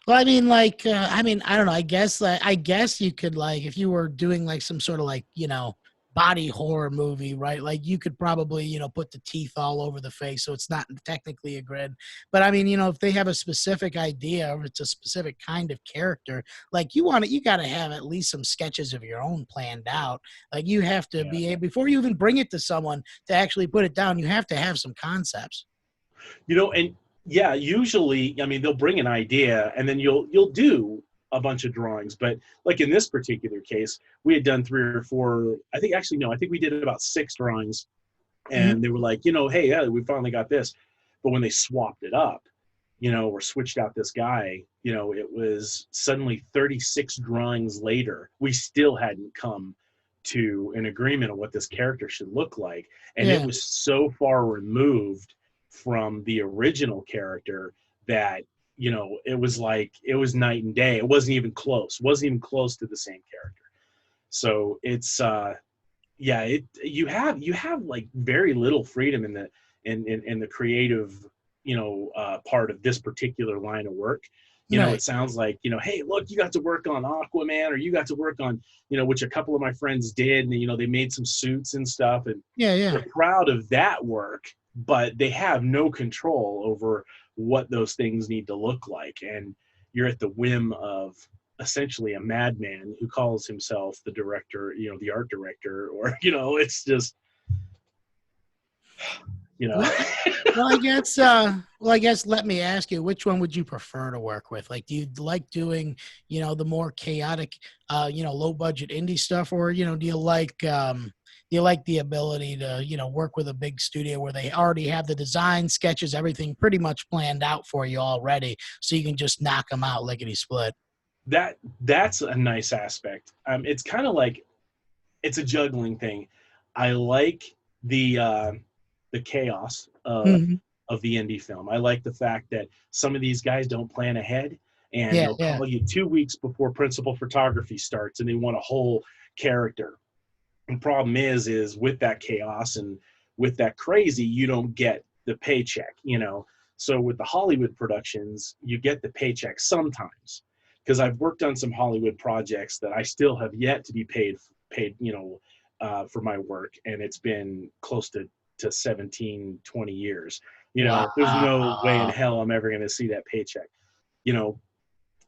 Well, I mean, I don't know. I guess you could like, if you were doing like some sort of like, body horror movie, right? Like you could probably, put the teeth all over the face, so it's not technically a grid. But I mean, if they have a specific idea or it's a specific kind of character, like you got to have at least some sketches of your own planned out. Like you have to Yeah. be able, before you even bring it to someone to actually put it down, you have to have some concepts. And yeah, usually, I mean, they'll bring an idea and then you'll do a bunch of drawings. But like in this particular case, we had done 3 or 4. I think actually no, I think we did about 6 drawings, Mhm. and they were like, hey, yeah, we finally got this. But when they swapped it up, or switched out this guy, it was suddenly 36 drawings later, we still hadn't come to an agreement on what this character should look like. And it Yeah. was so far removed from the original character that, it was like, it was night and day. It wasn't even close to the same character. So it's, yeah, you have like very little freedom in the creative, part of this particular line of work. It Right. sounds like, hey, look, you got to work on Aquaman, or you got to work on, which a couple of my friends did, and they made some suits and stuff, and Yeah. Yeah. they're proud of that work, but they have no control over what those things need to look like, and you're at the whim of essentially a madman who calls himself the director, the art director, or it's just, you know. Well, I guess let me ask you, which one would you prefer to work with? Like, do you like doing, the more chaotic, low budget indie stuff, or do you like the ability to, work with a big studio where they already have the design sketches, everything pretty much planned out for you already, so you can just knock them out lickety split? That's a nice aspect. It's kind of like, it's a juggling thing. I like the chaos Hmm. of the indie film. I like the fact that some of these guys don't plan ahead, and Yeah, they'll yeah. call you 2 weeks before principal photography starts, and they want a whole character. The problem is with that chaos and with that crazy, you don't get the paycheck. So with the Hollywood productions, you get the paycheck sometimes, because I've worked on some Hollywood projects that I still have yet to be paid, for my work, and it's been close to 17, 20 years. There's no way in Wow. hell I'm ever going to see that paycheck. You know,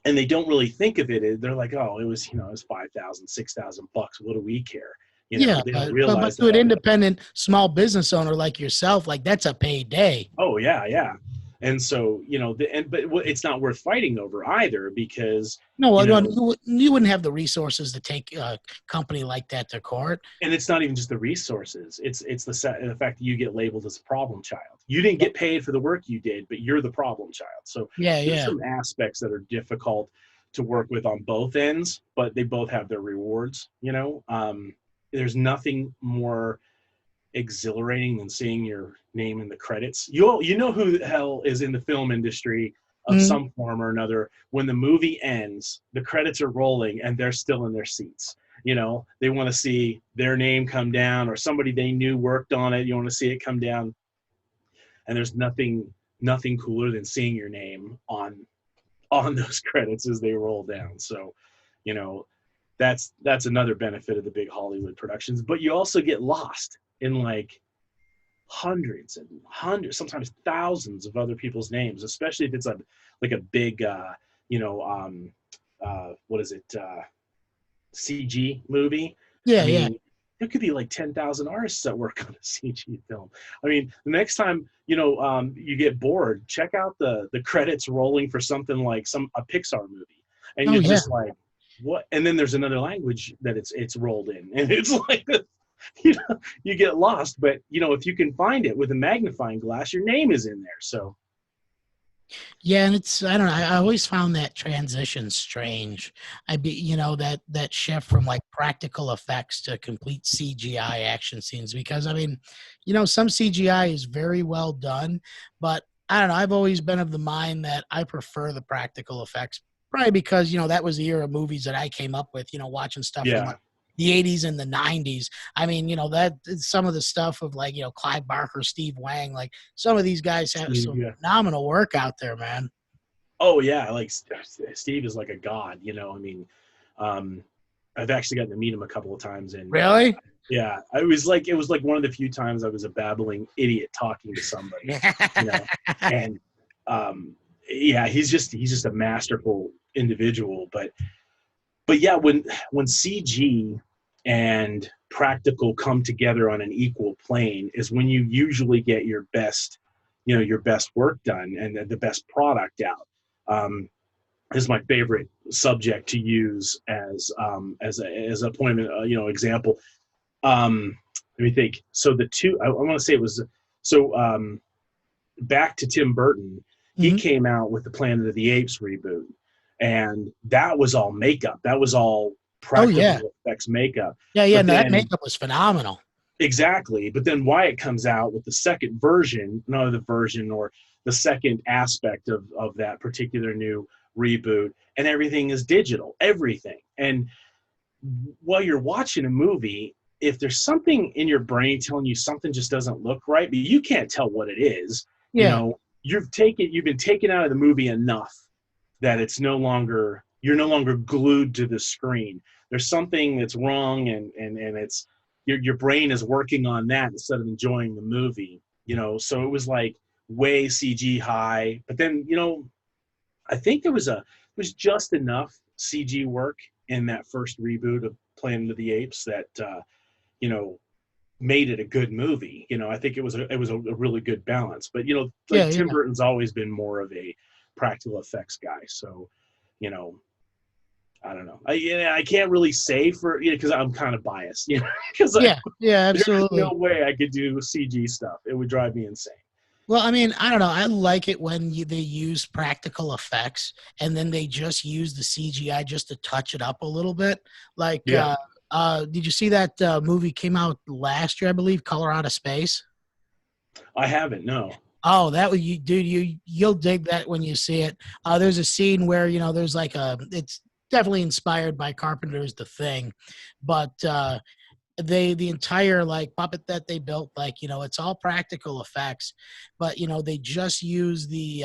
and they don't really think of it. They're like, oh, it was 5,000, 6,000 bucks. What do we care? Yeah, They don't but realize to that an all. independent small business owner like yourself, like that's a payday. Oh yeah, yeah. And so, but it's not worth fighting over either, because No, you well, know, you wouldn't have the resources to take a company like that to court. and it's not even just the resources. It's the fact that you get labeled as a problem child. You didn't get paid for the work you did, but you're the problem child. So Yeah, there's yeah. some aspects that are difficult to work with on both ends, but they both have their rewards. There's nothing more exhilarating than seeing your name in the credits. You know who the hell is in the film industry of Mhm. some form or another. When the movie ends, the credits are rolling and they're still in their seats. They want to see their name come down, or somebody they knew worked on it. You want to see it come down, and there's nothing cooler than seeing your name on those credits as they roll down. So, you know, that's another benefit of the big Hollywood productions. But you also get lost in like hundreds and hundreds, sometimes thousands of other people's names, especially if it's like a big, what is it, CG movie. I Yeah, yeah. mean, there could be like 10,000 artists that work on a CG film. I mean, the next time, you get bored, check out the credits rolling for something like a Pixar movie. And Oh, you're yeah. just like, what? And then there's another language that it's rolled in. And it's like, you get lost. But, if you can find it with a magnifying glass, your name is in there. So, Yeah, and it's I don't know. I always found that transition strange. That shift from like practical effects to complete CGI action scenes because I mean, some CGI is very well done, but I don't know. I've always been of the mind that I prefer the practical effects, probably because that was the era of movies that I came up with. Watching stuff from yeah. like the 80s and the 90s. I mean, that some of the stuff of like, Clive Barker, Steve Wang, like some of these guys have some Yeah. phenomenal work out there, man. Oh yeah, like Steve is like a god, you know. I mean, um, I've actually gotten to meet him a couple of times, and Really? yeah, it was like one of the few times I was a babbling idiot talking to somebody, you know, and um, yeah, he's just a masterful individual. But yeah, when CG and practical come together on an equal plane is when you usually get your best, your best work done and the best product out. Um, is my favorite subject to use as a point of example. Let me think. So the two I want to say it was so back to Tim Burton. He Mhm. came out with the Planet of the Apes reboot, and that was all makeup. That was all Oh yeah. practical effects makeup. Yeah, yeah, But no, that then makeup was phenomenal. exactly. But then Wyatt comes out with the second version, not the version or the second aspect of that particular new reboot, and everything is digital, everything. And while you're watching a movie, if there's something in your brain telling you something just doesn't look right, but you can't tell what it is, Yeah. you've been taken out of the movie enough that you're no longer glued to the screen. There's something that's wrong, and it's your brain is working on that instead of enjoying the movie. So it was like way CG high, but then I think there was just enough CG work in that first reboot of Planet of the Apes that you know made it a good movie. I think it was a really good balance. But Yeah, like Tim yeah. Burton's always been more of a practical effects guy, so you know I don't know. I can't really say for because I'm kind of biased, because Yeah, yeah, there's no absolutely. way I could do CG stuff. It would drive me insane. Well, I mean, I don't know. I like it when they use practical effects and then they just use the CGI just to touch it up a little bit. Like, Yeah, did you see that movie came out last year? I believe, Color Out of Space. I haven't. No. Oh, that would you, dude. You'll dig that when you see it. There's a scene where there's like it's definitely inspired by Carpenter's The Thing, but the entire like puppet that they built, like it's all practical effects, but they just use the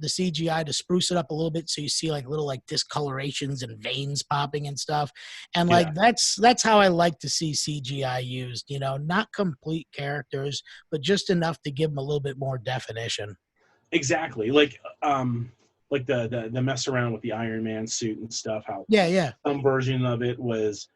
CGI to spruce it up a little bit, so you see like little like discolorations and veins popping and stuff. And Yeah, like that's how I like to see CGI used, not complete characters, but just enough to give them a little bit more definition. exactly. Like the mess around with the Iron Man suit and stuff. How Yeah, yeah. some version of it was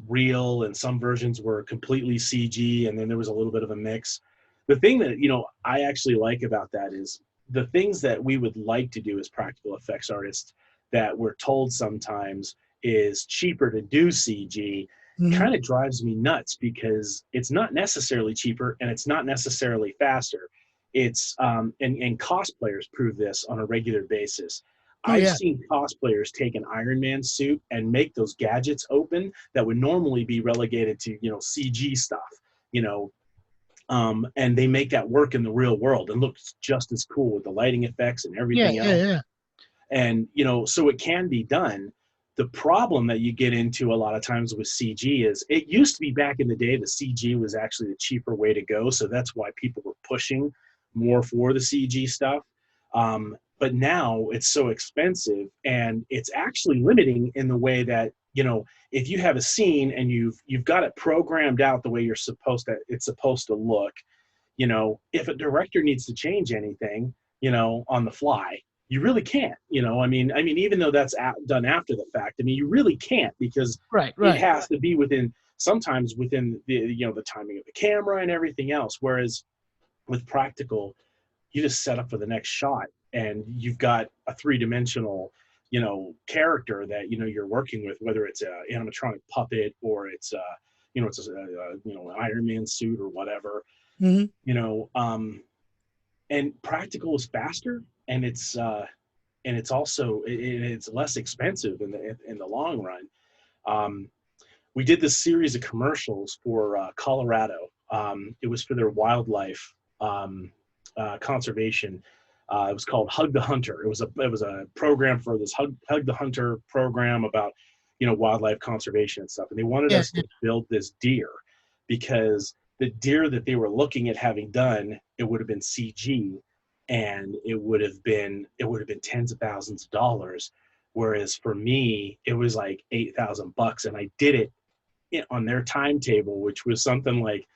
real and some versions were completely CG, and then there was a little bit of a mix. The thing that I actually like about that is the things that we would like to do as practical effects artists that we're told sometimes is cheaper to do CG Mhm. kind of drives me nuts because it's not necessarily cheaper and it's not necessarily faster. It's and cosplayers prove this on a regular basis. Oh I've yeah. seen cosplayers take an Iron Man suit and make those gadgets open that would normally be relegated to CG stuff, you know, and they make that work in the real world and looks just as cool with the lighting effects and Yeah, everything yeah, else. yeah. And so it can be done. The problem that you get into a lot of times with CG is it used to be back in the day the CG was actually the cheaper way to go, so that's why people were pushing more for the CG stuff. But now it's so expensive, and it's actually limiting in the way that if you have a scene and you've got it programmed out the way it's supposed to look, if a director needs to change anything, on the fly, you really can't. I mean, even though that's done after the fact, I mean, you really can't because Right, it right. has to be sometimes within the timing of the camera and everything else. Whereas with practical, you just set up for the next shot, and you've got a three-dimensional character that you're working with, whether it's a animatronic puppet or it's an Iron Man suit or whatever. Hmm. you know um and practical is faster, and it's also it's less expensive in the long run. um we did this series of commercials for Colorado. It was for their wildlife conservation. It was called Hug the Hunter. It was a program for this Hug the Hunter program about wildlife conservation and stuff. And they wanted Yeah, us to build this deer because the deer that they were looking at having done, it would have been CG, and it would have been tens of thousands of dollars. Whereas for me, it was like $8,000, and I did it on their timetable, which was something like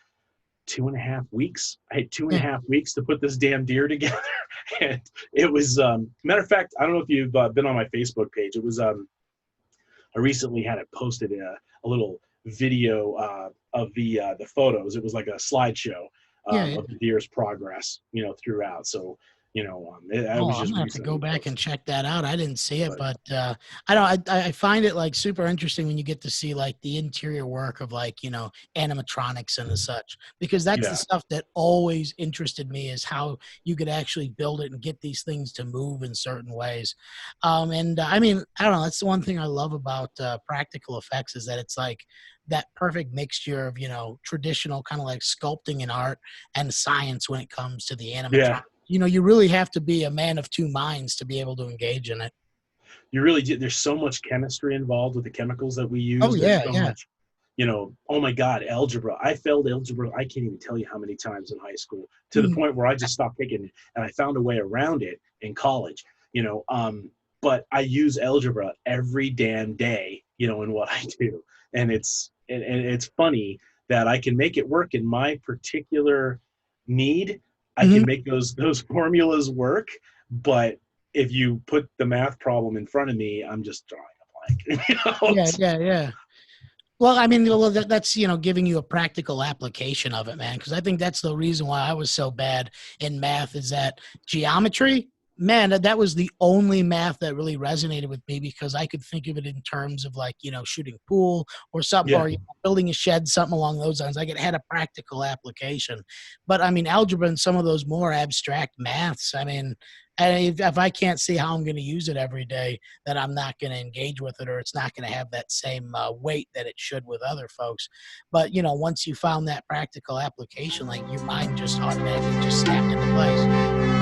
2.5 weeks. I had two and a Yeah, half weeks to put this damn deer together, and it was matter of fact. I don't know if you've been on my Facebook page. It was I recently had it posted a little video of the photos. It was like a slideshow yeah, of yeah. the deer's progress, throughout. So, I Oh, was I'm just gonna have to go recently back and posted, check that out. I didn't see it, but but I don't. I find it like super interesting when you get to see like the interior work of like animatronics and the such, because that's the yeah, stuff that always interested me is how you could actually build it and get these things to move in certain ways. And I mean, I don't know. That's the one thing I love about practical effects is that it's like that perfect mixture of traditional kind of like sculpting and art and science when it comes to the animatronics. yeah. You really have to be a man of two minds to be able to engage in it. You really do. There's so much chemistry involved with the chemicals that we Oh use. There's yeah, so yeah. much, oh my God, algebra. I failed algebra. I can't even tell you how many times in high school, to the Mm, point where I just stopped taking it, and I found a way around it in college, but I use algebra every damn day, in what I do. And it's funny that I can make it work in my particular need. I mhm. can make those formulas work, but if you put the math problem in front of me, I'm just drawing a blank. Yeah, yeah, yeah. Well, I mean, well, that's giving you a practical application of it, man. Because I think that's the reason why I was so bad in math is that geometry, man, that was the only math that really resonated with me because I could think of it in terms of like shooting pool or something, Yeah, or building a shed, something along those lines. Like it had a practical application. But I mean, algebra and some of those more abstract maths. I mean, if I can't see how I'm going to use it every day, that I'm not going to engage with it or it's not going to have that same weight that it should with other folks. But, once you found that practical application, like your mind just automatically just snapped into place.